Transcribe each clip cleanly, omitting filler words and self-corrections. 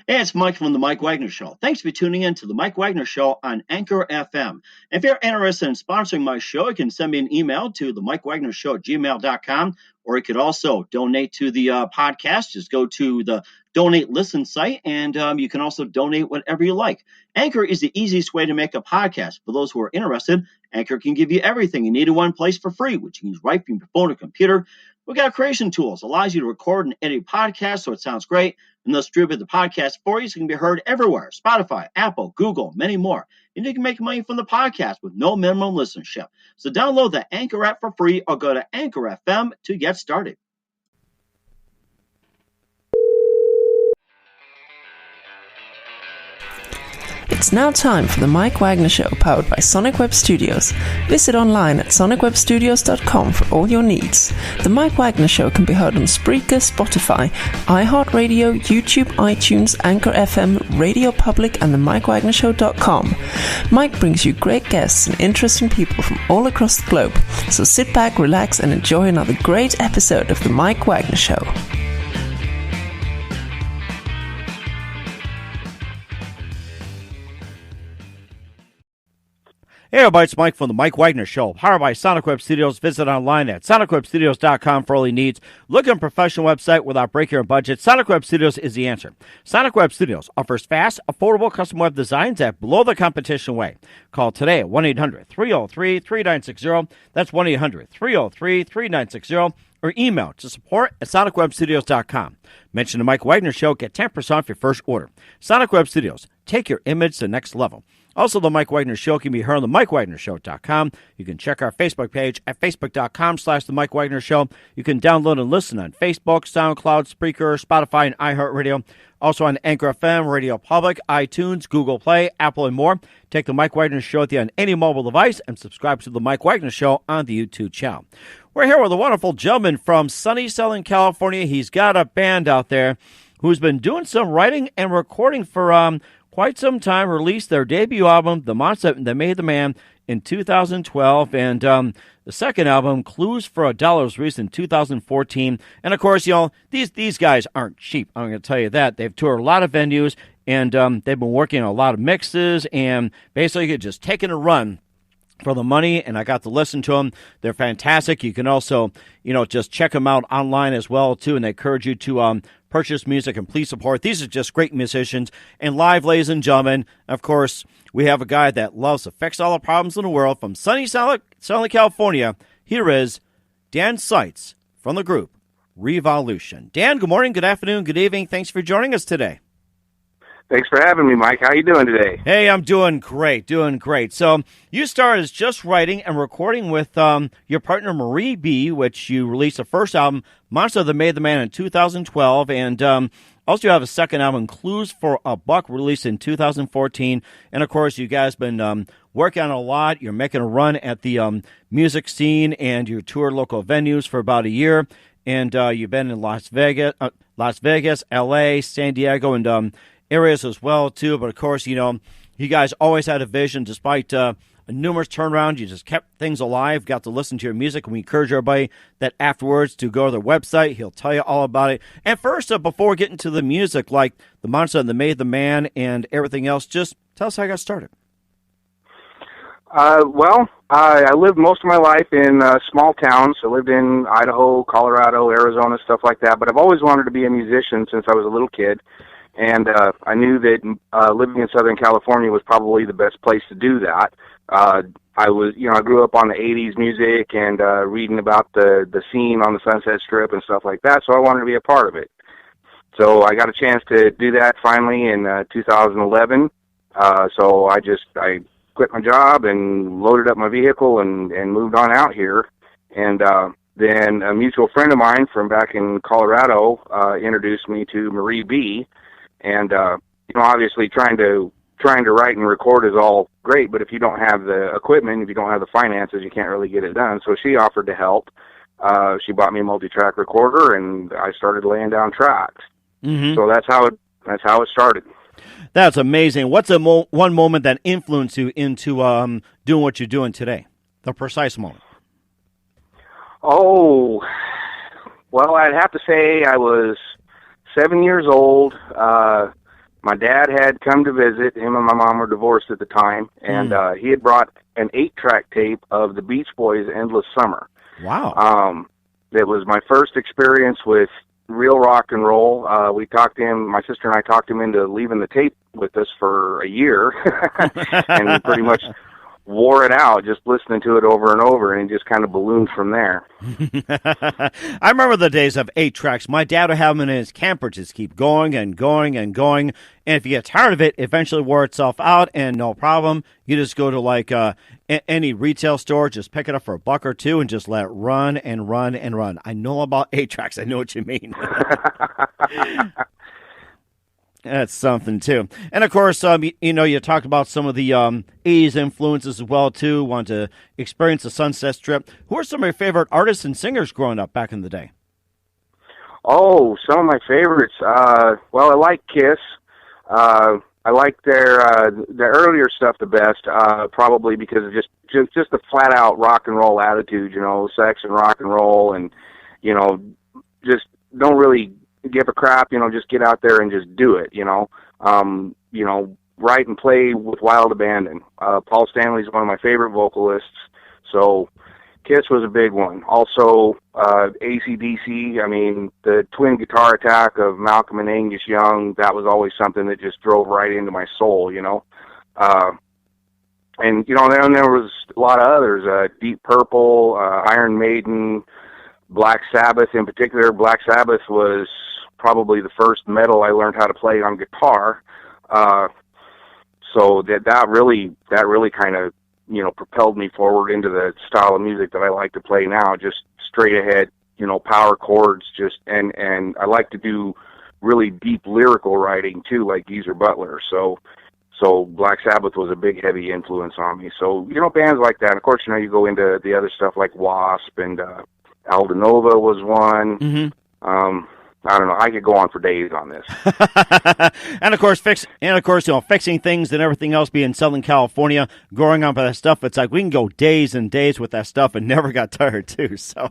Hey, it's Mike from the Mike Wagner Show. Thanks for tuning in to the Mike Wagner Show on Anchor FM. If you're interested in sponsoring my show, you can send me an email to the Mike Wagner Show at gmail.com, or you could also donate to the podcast. Just go to the Donate Listen site, and you can also donate whatever you like. Anchor is the easiest way to make a podcast. For those who are interested, Anchor can give you everything you need in one place for free, which you can use right from your phone or computer. We've got creation tools, allows you to record and edit podcasts so it sounds great, and they'll distribute the podcast for you so it can be heard everywhere. Spotify, Apple, Google, many more. And you can make money from the podcast with no minimum listenership. So download the Anchor app for free or go to Anchor FM to get started. It's now time for the Mike Wagner Show, powered by Sonic Web Studios. Visit online at sonicwebstudios.com for all your needs. The Mike Wagner Show can be heard on Spreaker, Spotify, iHeartRadio, YouTube, iTunes, Anchor FM, Radio Public, and the MikeWagnerShow.com. Mike brings you great guests and interesting people from all across the globe. So sit back, relax, and enjoy another great episode of the Mike Wagner Show. Hey everybody, it's Mike from the Mike Wagner Show, powered by Sonic Web Studios. Visit online at sonicwebstudios.com for all your needs. Look at a professional website without breaking your budget. Sonic Web Studios is the answer. Sonic Web Studios offers fast, affordable custom web designs at below the competition way. Call today at 1-800-303-3960. That's 1-800-303-3960. Or email to support@sonicwebstudios.com. Mention the Mike Wagner Show, get 10% off your first order. Sonic Web Studios, take your image to the next level. Also, the Mike Wagner Show can be heard on the MikeWagnerShow.com. You can check our Facebook page at facebook.com/The Mike Wagner Show. You can download and listen on Facebook, SoundCloud, Spreaker, Spotify, and iHeartRadio. Also on Anchor FM, Radio Public, iTunes, Google Play, Apple, and more. Take the Mike Wagner Show with you on any mobile device and subscribe to the Mike Wagner Show on the YouTube channel. We're here with a wonderful gentleman from sunny Southern California. He's got a band out there who's been doing some writing and recording for quite some time. Released their debut album, The Monster That Made the Man, in 2012, and the second album, Clues for $1, was released in 2014. And of course, you know, these guys aren't cheap. I'm going to tell you that. They've toured a lot of venues, and they've been working on a lot of mixes, and basically just taking a run for the money, and I got to listen to them. They're fantastic. You can also, just check them out online as well, too, and they encourage you to purchase music and please support. These are just great musicians. And live, ladies and gentlemen, of course, we have a guy that loves to fix all the problems in the world from sunny Southern California. Here is Dan Seitz from the group Revilution. Dan, good morning, good afternoon, good evening. Thanks for joining us today. Thanks for having me, Mike. How you doing today? Hey, I'm doing great. So you started as just writing and recording with your partner Marie B, which you released the first album, Monster That Made the Man, in 2012, and also you have a second album, Clues for $1, released in 2014. And of course, you guys been working on a lot. You're making a run at the music scene, and you toured local venues for about a year. And you've been in Las Vegas, L.A., San Diego, and areas as well, too. But, of course, you guys always had a vision. Despite a numerous turnaround, you just kept things alive, got to listen to your music, and we encourage everybody that afterwards to go to their website. He'll tell you all about it. And first, before getting to the music, like The Monster That Made the Man and everything else, just tell us how you got started. I lived most of my life in small towns. I lived in Idaho, Colorado, Arizona, stuff like that. But I've always wanted to be a musician since I was a little kid. And I knew that living in Southern California was probably the best place to do that. I grew up on the 80s music and reading about the scene on the Sunset Strip and stuff like that, so I wanted to be a part of it. So I got a chance to do that finally in 2011. So I quit my job and loaded up my vehicle and moved on out here. And then a mutual friend of mine from back in Colorado introduced me to Marie B. And obviously trying to write and record is all great, but if you don't have the equipment, if you don't have the finances, you can't really get it done. So she offered to help. She bought me a multi-track recorder, and I started laying down tracks. Mm-hmm. So that's how it started. That's amazing. What's one moment that influenced you into doing what you're doing today? The precise moment. Oh, well, I'd have to say I was 7 years old. my dad had come to visit. Him and my mom were divorced at the time, and he had brought an 8-track tape of the Beach Boys' Endless Summer. Wow. It was my first experience with real rock and roll. We talked him, my sister and I talked him into leaving the tape with us for a year, and we pretty much wore it out just listening to it over and over, and just kind of ballooned from there. I remember the days of 8 tracks. My dad would have them in his camper, just keep going and going and going. And if you get tired of it, eventually wore itself out, and no problem. You just go to like any retail store, just pick it up for $1 or $2 and just let it run and run and run. I know about 8 tracks. I know what you mean. That's something, too. And, of course, you talked about some of the 80s influences as well, too. Want to experience the Sunset Strip. Who are some of your favorite artists and singers growing up back in the day? Oh, some of my favorites. Well, I like Kiss. I like their earlier stuff the best, probably because of just the flat-out rock and roll attitude, sex and rock and roll, and, just don't really give a crap, just get out there and just do it, write and play with wild abandon. Paul Stanley's one of my favorite vocalists, so Kiss was a big one. Also, AC/DC, the twin guitar attack of Malcolm and Angus Young, that was always something that just drove right into my soul, and, then there was a lot of others, Deep Purple, Iron Maiden, Black Sabbath in particular. Black Sabbath was probably the first metal I learned how to play on guitar. So that really kind of, propelled me forward into the style of music that I like to play now, just straight ahead, power chords, and I like to do really deep lyrical writing too, like Geezer Butler. So Black Sabbath was a big, heavy influence on me. So, bands like that. And of course, you go into the other stuff like Wasp, and Aldanova was one. Mm-hmm. I don't know. I could go on for days on this. and of course, fixing things and everything else. Being in Southern California, growing up with that stuff, it's like we can go days and days with that stuff and never got tired too. So, all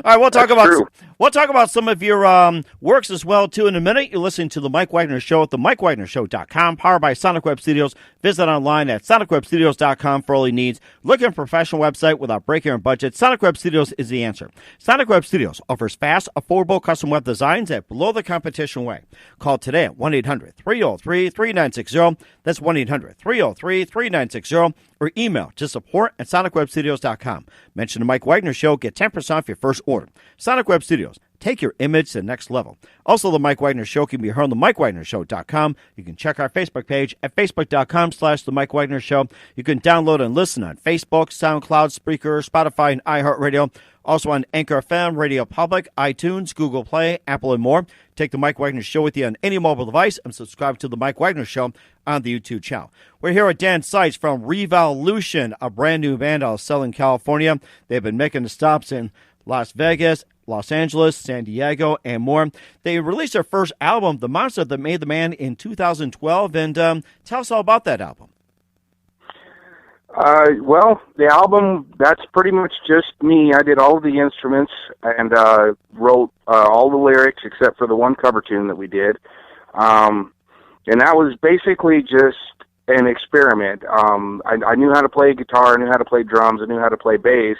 right, we'll talk about some of your works as well too in a minute. You're listening to the Mike Wagner Show at the MikeWagnerShow.com, powered by Sonic Web Studios. Visit online at SonicWebStudios.com for all your needs. Looking for a professional website without breaking your budget? Sonic Web Studios is the answer. Sonic Web Studios offers fast, affordable custom web designs at below the competition way. Call today at 1-800-303-3960. That's 1-800-303-3960. Or email to support@sonicwebstudios.com. Mention the Mike Wagner Show. Get 10% off your first order. Sonic Web Studios. Take your image to the next level. Also, the Mike Wagner Show can be heard on the MikeWagnerShow.com. You can check our Facebook page at Facebook.com/The Mike Wagner Show. You can download and listen on Facebook, SoundCloud, Spreaker, Spotify, and iHeartRadio. Also on Anchor FM, Radio Public, iTunes, Google Play, Apple, and more. Take the Mike Wagner Show with you on any mobile device and subscribe to the Mike Wagner Show on the YouTube channel. We're here with Dan Seitz from Revilution, a brand new band out of Southern California. They've been making the stops in Las Vegas, Los Angeles, San Diego, and more. They released their first album, The Monster That Made the Man, in 2012. And tell us all about that album. Well, the album, that's pretty much just me. I did all of the instruments and wrote all the lyrics except for the one cover tune that we did. And that was basically just an experiment. I knew how to play guitar, I knew how to play drums, I knew how to play bass.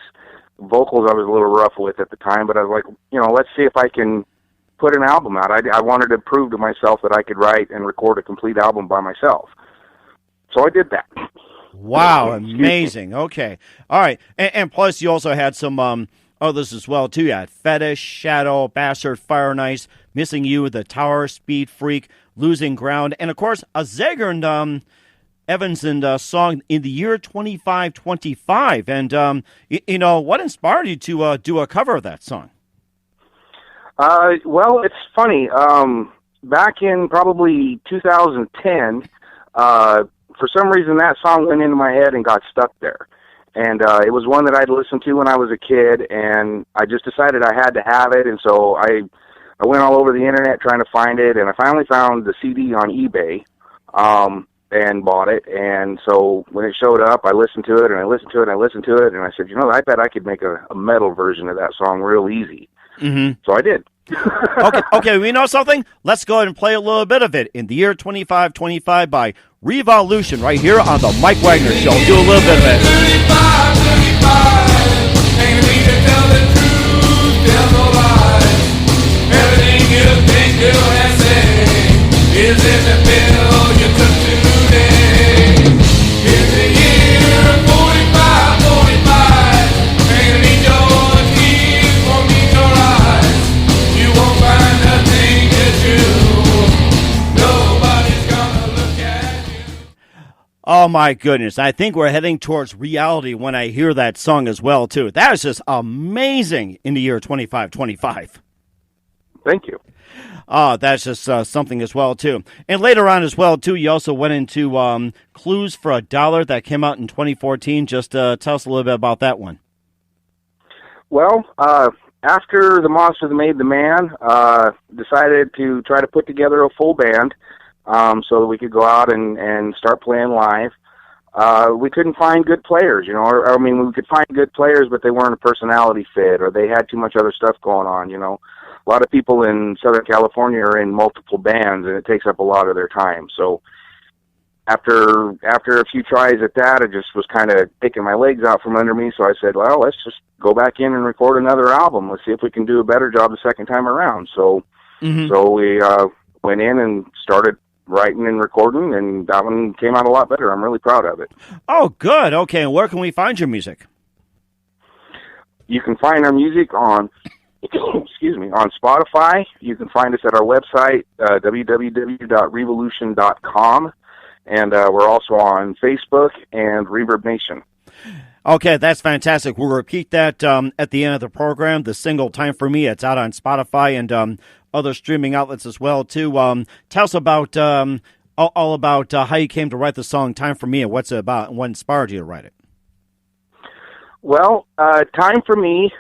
Vocals I was a little rough with at the time, but I was like, let's see if I can put an album out. I wanted to prove to myself that I could write and record a complete album by myself. So I did that. Wow, amazing. Okay. All right. And plus you also had some others as well, too. You had Fetish, Shadow, Bastard, Fire and Ice, Missing You, The Tower, Speed Freak, Losing Ground, and, of course, a Zager and Evans and song in the year 2525. And, what inspired you to do a cover of that song? Well, it's funny. Back in probably 2010, for some reason that song went into my head and got stuck there. And it was one that I'd listened to when I was a kid, and I just decided I had to have it. And so I went all over the internet trying to find it, and I finally found the CD on eBay. And bought it, and so when it showed up, I listened to it, and I listened to it, and I listened to it, and I said, I bet I could make a metal version of that song real easy. Mm-hmm. So I did. Okay, we know something? Let's go ahead and play a little bit of it in the year 2525 by Revilution right here on the Mike Wagner Show. Do a little bit of it. 35, ain't need to tell the truth, tell no lies. Everything you think you have said is in the bill you took today. In the year 45, ain't need your tears, won't need your eyes. You won't find nothing to do. Nobody's gonna look at you. Oh my goodness, I think we're heading towards reality when I hear that song as well, too. That is just amazing in the year 2525. Thank you. That's just something as well, too. And later on as well, too, you also went into Clues for $1 that came out in 2014. Just tell us a little bit about that one. Well, after The Monster That Made the Man, decided to try to put together a full band so that we could go out and start playing live. We couldn't find good players, you know. I mean, we could find good players, but they weren't a personality fit, or they had too much other stuff going on, you know. A lot of people in Southern California are in multiple bands, and it takes up a lot of their time. So after a few tries at that, it just was kind of taking my legs out from under me. So I said, well, let's just go back in and record another album. Let's see if we can do a better job the second time around. So so we went in and started writing and recording, and that one came out a lot better. I'm really proud of it. Oh, good. Okay, and where can we find your music? You can find our music on excuse me, on Spotify. You can find us at our website, www.revolution.com, and we're also on Facebook and Reverb Nation. Okay, that's fantastic. We'll repeat that at the end of the program. The single "Time for Me," it's out on Spotify and other streaming outlets as well, too. Tell us about all about how you came to write the song "Time for Me" and what's it about and what inspired you to write it. Well, Time for Me,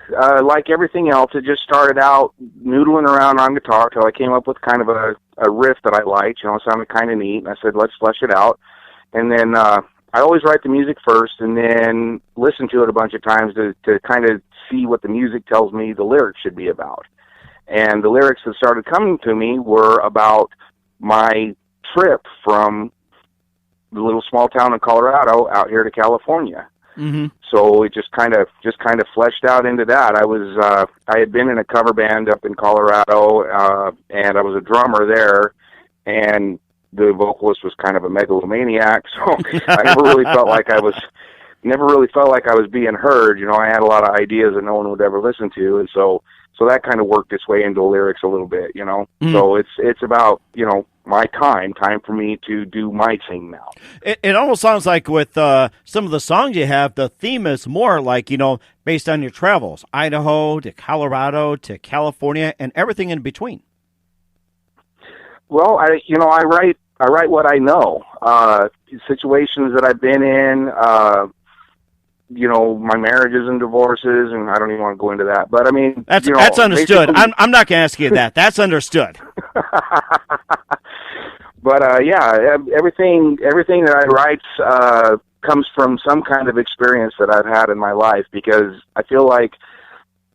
like everything else, it just started out noodling around on guitar till I came up with kind of a riff that I liked. You know, it sounded kind of neat, and I said, let's flesh it out. And then I always write the music first and then listen to it a bunch of times to kind of see what the music tells me the lyrics should be about. And the lyrics that started coming to me were about my trip from the little small town in Colorado out here to California. Mm-hmm. So it just kind of fleshed out into that. I had been in a cover band up in Colorado, and I was a drummer there, and the vocalist was kind of a megalomaniac. So I never really felt like I was being heard. You know, I had a lot of ideas that no one would ever listen to, and so that kind of worked its way into the lyrics a little bit. You know, so it's about, you know, my time for me to do my thing now. It almost sounds like with some of the songs you have, the theme is more like, you know, based on your travels, Idaho to Colorado to California and everything in between. Well, I write what I know, situations that I've been in, you know, my marriages and divorces, and I don't even want to go into that. But I mean, that's understood. I'm not going to ask you that. That's understood. But yeah, everything that I write comes from some kind of experience that I've had in my life, because I feel like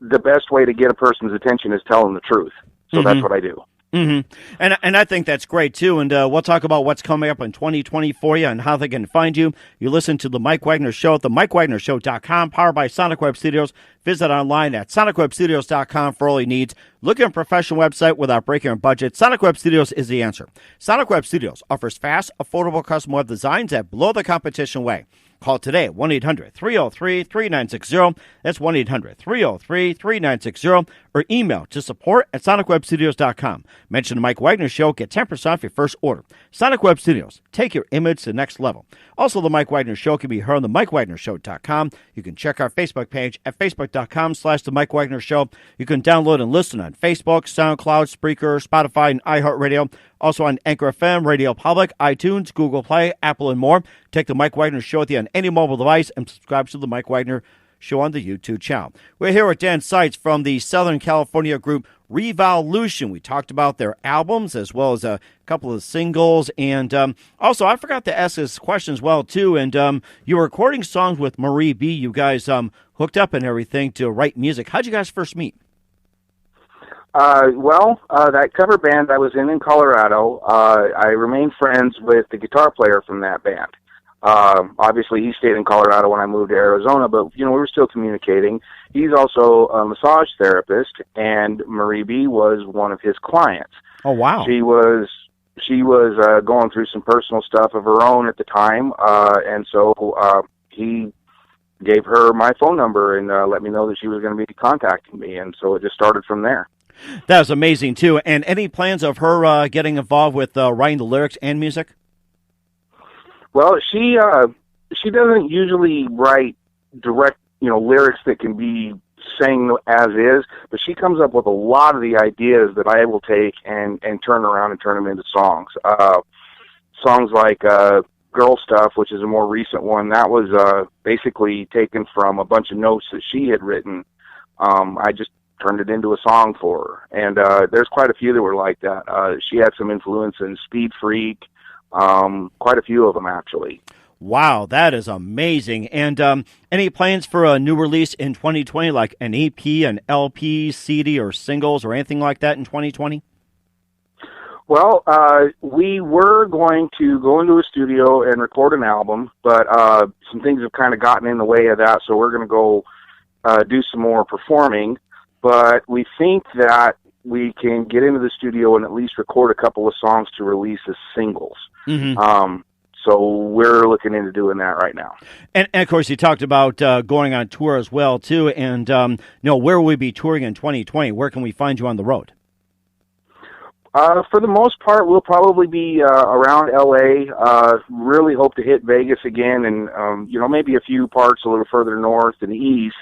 the best way to get a person's attention is telling the truth. So that's what I do. Mm-hmm. And I think that's great, too. And we'll talk about what's coming up in 2020 for you and how they can find you. You listen to The Mike Wagner Show at themikewagnershow.com, powered by Sonic Web Studios. Visit online at sonicwebstudios.com for all your needs. Look at a professional website without breaking your budget. Sonic Web Studios is the answer. Sonic Web Studios offers fast, affordable custom web designs that blow the competition away. Call today at 1-800-303-3960. That's 1-800-303-3960. Or email to support@sonicwebstudios.com. Mention the Mike Wagner Show. Get 10% off your first order. Sonic Web Studios. Take your image to the next level. Also, the Mike Wagner Show can be heard on the MikeWagnerShow.com. You can check our Facebook page at Facebook.com/The Mike Wagner Show. You can download and listen on Facebook, SoundCloud, Spreaker, Spotify, and iHeartRadio. Also on Anchor FM, Radio Public, iTunes, Google Play, Apple, and more. Take the Mike Wagner Show with you on any mobile device and subscribe to the Mike Wagner Show on the YouTube channel. We're here with Dan Seitz from the Southern California group Revilution. We talked about their albums as well as a couple of singles. And also, I forgot to ask this question as well, too. And you were recording songs with Marie B. You guys hooked up and everything to write music. How'd you guys first meet? That cover band I was in Colorado, I remained friends with the guitar player from that band. Obviously, he stayed in Colorado when I moved to Arizona, but, we were still communicating. He's also a massage therapist, and Marie B was one of his clients. Oh, wow. She was going through some personal stuff of her own at the time, and so he gave her my phone number and let me know that she was going to be contacting me, and so it just started from there. That was amazing, too. And any plans of her getting involved with writing the lyrics and music? Well, she doesn't usually write direct, lyrics that can be sang as is, but she comes up with a lot of the ideas that I will take and turn around and turn them into songs. Songs like Girl Stuff, which is a more recent one, that was basically taken from a bunch of notes that she had written. I just turned it into a song for her. And there's quite a few that were like that. She had some influence in Speed Freak, quite a few of them, actually. Wow, that is amazing. And any plans for a new release in 2020, like an EP, an LP, CD, or singles, or anything like that in 2020? Well, we were going to go into a studio and record an album, but some things have kind of gotten in the way of that, so we're going to go do some more performing. But we think that we can get into the studio and at least record a couple of songs to release as singles. Mm-hmm. So we're looking into doing that right now. And of course, you talked about going on tour as well, too. And, where will we be touring in 2020? Where can we find you on the road? For the most part, we'll probably be around L.A. Really hope to hit Vegas again and, maybe a few parts a little further north and east.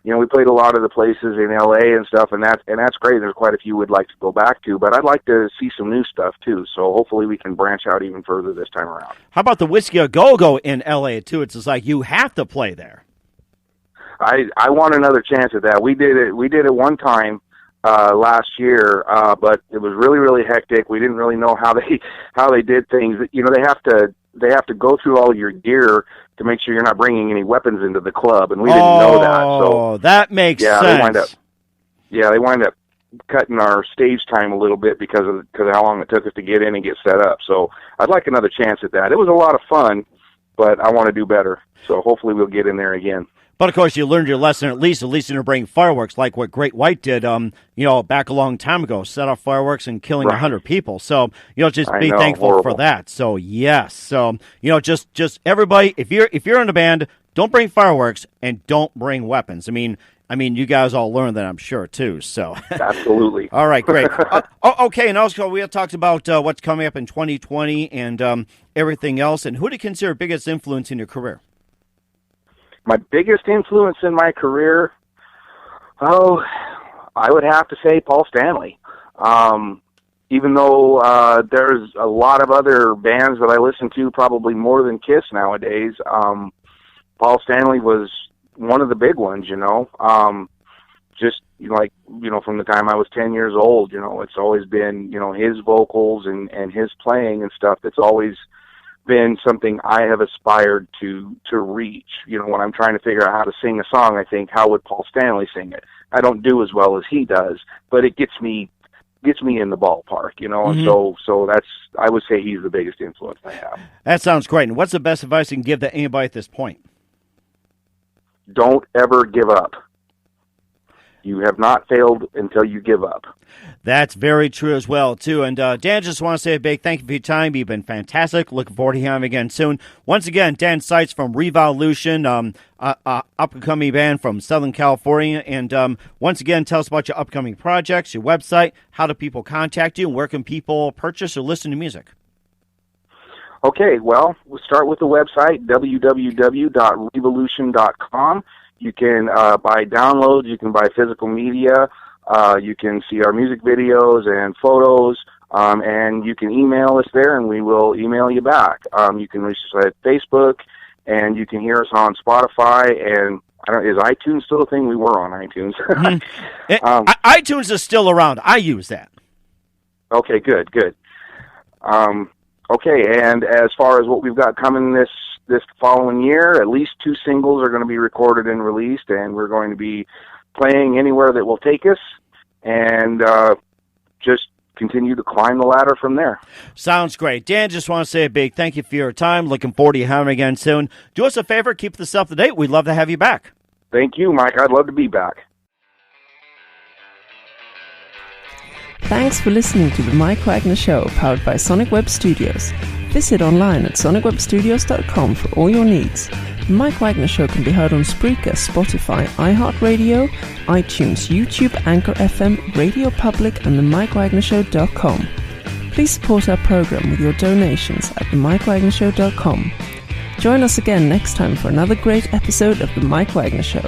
We played a lot of the places in L.A. and stuff, and that's great. There's quite a few we'd like to go back to, but I'd like to see some new stuff, too. So hopefully we can branch out even further this time around. How about the Whiskey A Go-Go in L.A., too? It's just like you have to play there. I want another chance at that. We did it one time last year, but it was really, really hectic. We didn't really know how they did things. They have to go through all your gear to make sure you're not bringing any weapons into the club, and we didn't know that. So that makes sense. They wind up cutting our stage time a little bit because of how long it took us to get in and get set up. So I'd like another chance at that. It was a lot of fun, but I want to do better. So hopefully we'll get in there again. But, of course, you learned your lesson, at least to bring fireworks like what Great White did, back a long time ago, set off fireworks and killing 100 people. So, just be thankful horrible. for that. So, yes. So, just everybody, if you're in a band, don't bring fireworks and don't bring weapons. I mean, you guys all learned that, I'm sure, too. So, absolutely. All right, great. Okay, and also we have talked about what's coming up in 2020 and everything else. And who do you consider biggest influence in your career? My biggest influence in my career, I would have to say Paul Stanley. Even though there's a lot of other bands that I listen to, probably more than Kiss nowadays, Paul Stanley was one of the big ones, from the time I was 10 years old, it's always been, his vocals and his playing and stuff that's always been something I have aspired to reach. When I'm trying to figure out how to sing a song, I think, how would Paul Stanley sing it? I don't do as well as he does, but it gets me in the ballpark, and so that's, I would say he's the biggest influence I have. That sounds great. And what's the best advice you can give to anybody at this point? Don't ever give up. You have not failed until you give up. That's very true as well, too. And Dan, just want to say a big thank you for your time. You've been fantastic. Looking forward to hearing you again soon. Once again, Dan Seitz from Revilution, up-and-coming band from Southern California. And once again, tell us about your upcoming projects, your website, how do people contact you, and where can people purchase or listen to music? Okay, well, we'll start with the website, www.revilution.com. You can buy downloads, you can buy physical media, you can see our music videos and photos, and you can email us there and we will email you back. You can reach us at Facebook, and you can hear us on Spotify, and is iTunes still a thing? We were on iTunes. iTunes is still around. I use that. Okay, good. Okay, and as far as what we've got coming this following year, at least 2 singles are going to be recorded and released, and we're going to be playing anywhere that will take us. and just continue to climb the ladder from there. Sounds great. Dan, just want to say a big thank you for your time. Looking forward to you having again soon. Do us a favor, keep this up to date. We'd love to have you back. Thank you, Mike. I'd love to be back. Thanks for listening to the Mike Wagner Show, powered by Sonic Web Studios. Visit online at sonicwebstudios.com for all your needs. The Mike Wagner Show can be heard on Spreaker, Spotify, iHeartRadio, iTunes, YouTube, Anchor FM, Radio Public, and themikewagnershow.com. Please support our program with your donations at themikewagnershow.com. Join us again next time for another great episode of The Mike Wagner Show.